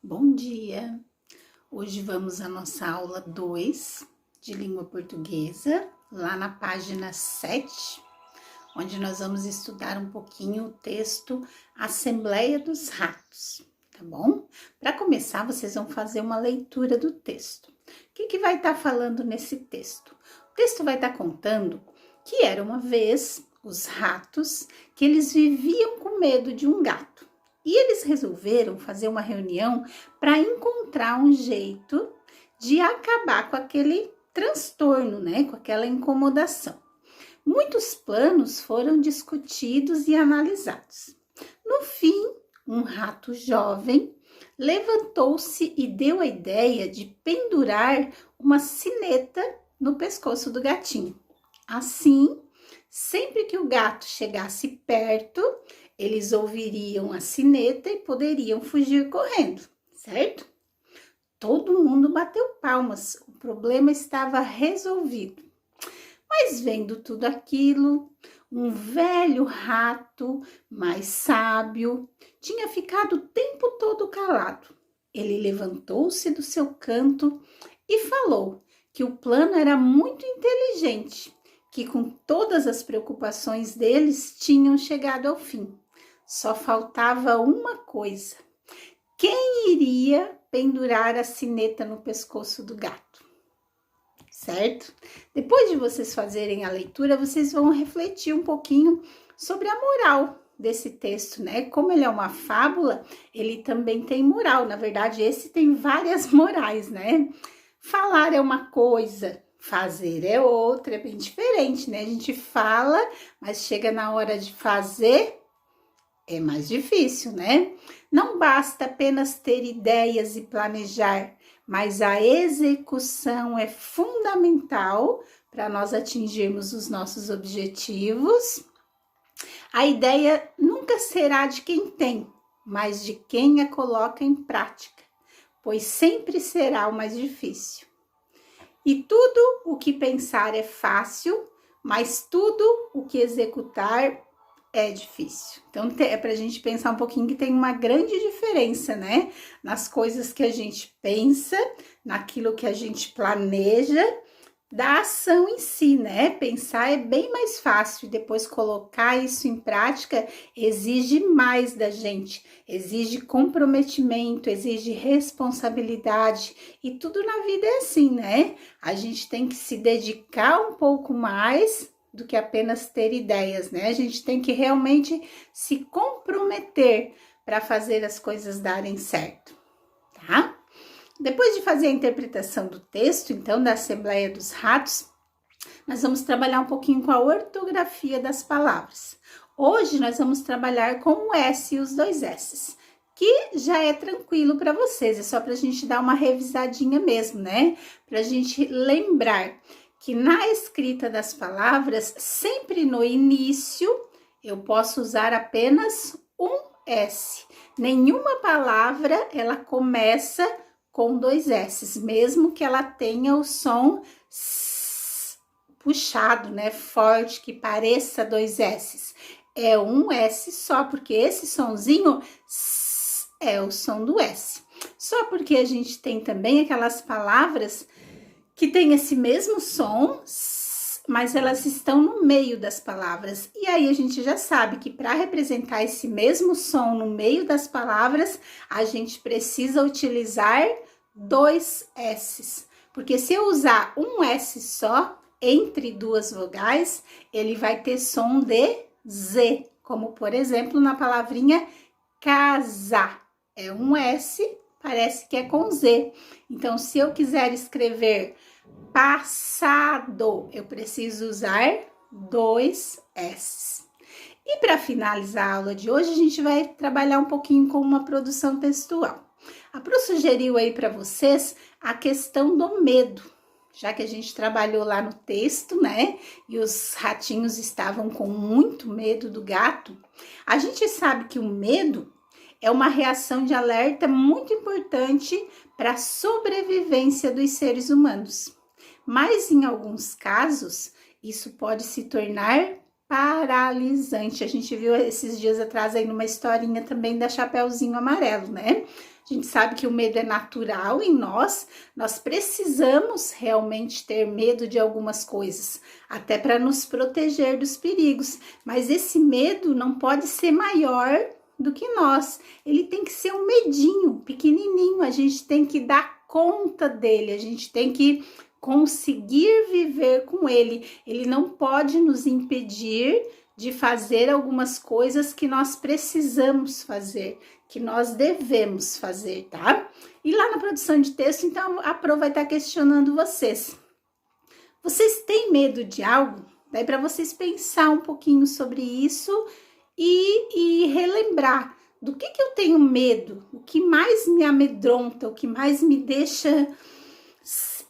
Bom dia! Hoje vamos à nossa aula 2 de língua portuguesa, lá na página 7, onde nós vamos estudar um pouquinho o texto Assembleia dos Ratos, tá bom? Para começar, vocês vão fazer uma leitura do texto. O que vai estar falando nesse texto? O texto vai estar contando que era uma vez os ratos que eles viviam com medo de um gato. E eles resolveram fazer uma reunião para encontrar um jeito de acabar com aquele transtorno, né? Com aquela incomodação. Muitos planos foram discutidos e analisados. No fim, um rato jovem levantou-se e deu a ideia de pendurar uma sineta no pescoço do gatinho. Assim, sempre que o gato chegasse perto, eles ouviriam a sineta e poderiam fugir correndo, certo? Todo mundo bateu palmas, o problema estava resolvido. Mas vendo tudo aquilo, um velho rato, mais sábio, tinha ficado o tempo todo calado. Ele levantou-se do seu canto e falou que o plano era muito inteligente, que com todas as preocupações deles tinham chegado ao fim. Só faltava uma coisa: quem iria pendurar a sineta no pescoço do gato? Certo? Depois de vocês fazerem a leitura, vocês vão refletir um pouquinho sobre a moral desse texto, né? Como ele é uma fábula, ele também tem moral. Na verdade, esse tem várias morais, né? Falar é uma coisa, fazer é outra, é bem diferente, né? A gente fala, mas chega na hora de fazer, é mais difícil, né? Não basta apenas ter ideias e planejar, mas a execução é fundamental para nós atingirmos os nossos objetivos. A ideia nunca será de quem tem, mas de quem a coloca em prática, pois sempre será o mais difícil. E tudo o que pensar é fácil, mas tudo o que executar é difícil. Então, é para a gente pensar um pouquinho que tem uma grande diferença, né? Nas coisas que a gente pensa, naquilo que a gente planeja, da ação em si, né? Pensar é bem mais fácil, depois colocar isso em prática exige mais da gente, exige comprometimento, exige responsabilidade, e tudo na vida é assim, né? A gente tem que se dedicar um pouco mais do que apenas ter ideias, né? A gente tem que realmente se comprometer para fazer as coisas darem certo, tá? Depois de fazer a interpretação do texto, então, da Assembleia dos Ratos, nós vamos trabalhar um pouquinho com a ortografia das palavras. Hoje nós vamos trabalhar com o S e os dois S's, que já é tranquilo para vocês, é só para a gente dar uma revisadinha mesmo, né? Para a gente lembrar que na escrita das palavras, sempre no início, eu posso usar apenas um S. Nenhuma palavra, ela começa com dois S's, mesmo que ela tenha o som S puxado, né, forte, que pareça dois S's. É um S só, porque esse sonzinho S é o som do S. Só porque a gente tem também aquelas palavras que tem esse mesmo som, mas elas estão no meio das palavras. E aí a gente já sabe que para representar esse mesmo som no meio das palavras, a gente precisa utilizar dois S's. Porque se eu usar um S só entre duas vogais, ele vai ter som de Z, como por exemplo na palavrinha casar. É um S, parece que é com Z. Então, se eu quiser escrever passado, eu preciso usar dois S. E para finalizar a aula de hoje, a gente vai trabalhar um pouquinho com uma produção textual. A Pro sugeriu aí para vocês a questão do medo, já que a gente trabalhou lá no texto, né? E os ratinhos estavam com muito medo do gato. A gente sabe que o medo é uma reação de alerta muito importante para a sobrevivência dos seres humanos. Mas em alguns casos, isso pode se tornar paralisante. A gente viu esses dias atrás aí numa historinha também da Chapeuzinho Amarelo, né? A gente sabe que o medo é natural em nós precisamos realmente ter medo de algumas coisas, até para nos proteger dos perigos, mas esse medo não pode ser maior do que nós, ele tem que ser um medinho, pequenininho, a gente tem que dar conta dele, a gente tem que conseguir viver com ele, ele não pode nos impedir de fazer algumas coisas que nós precisamos fazer, que nós devemos fazer, tá? E lá na produção de texto, então, a Pro vai estar questionando vocês. Vocês têm medo de algo? Daí para vocês pensar um pouquinho sobre isso e relembrar do que eu tenho medo, o que mais me amedronta, o que mais me deixa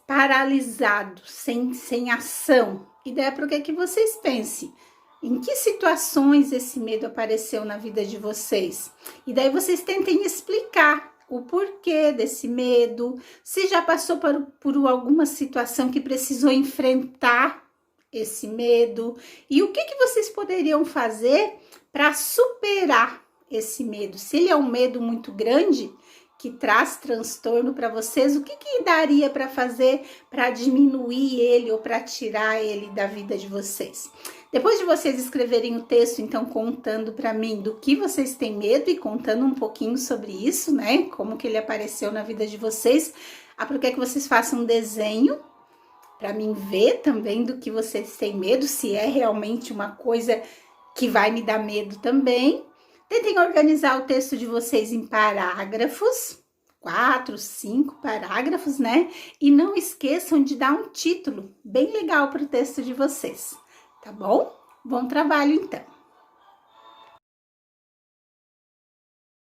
paralisado, sem ação. E daí para que vocês pensem. Em que situações esse medo apareceu na vida de vocês? E daí vocês tentem explicar o porquê desse medo, se já passou por alguma situação que precisou enfrentar esse medo, e o que vocês poderiam fazer para superar esse medo. Se ele é um medo muito grande, que traz transtorno para vocês, o que daria para fazer para diminuir ele ou para tirar ele da vida de vocês? Depois de vocês escreverem o texto, então, contando para mim do que vocês têm medo e contando um pouquinho sobre isso, né? Como que ele apareceu na vida de vocês, eu quero que vocês façam um desenho para mim ver também do que vocês têm medo, se é realmente uma coisa que vai me dar medo também. Tentem organizar o texto de vocês em parágrafos, 4, 5 parágrafos, né? E não esqueçam de dar um título bem legal para o texto de vocês, tá bom? Bom trabalho, então!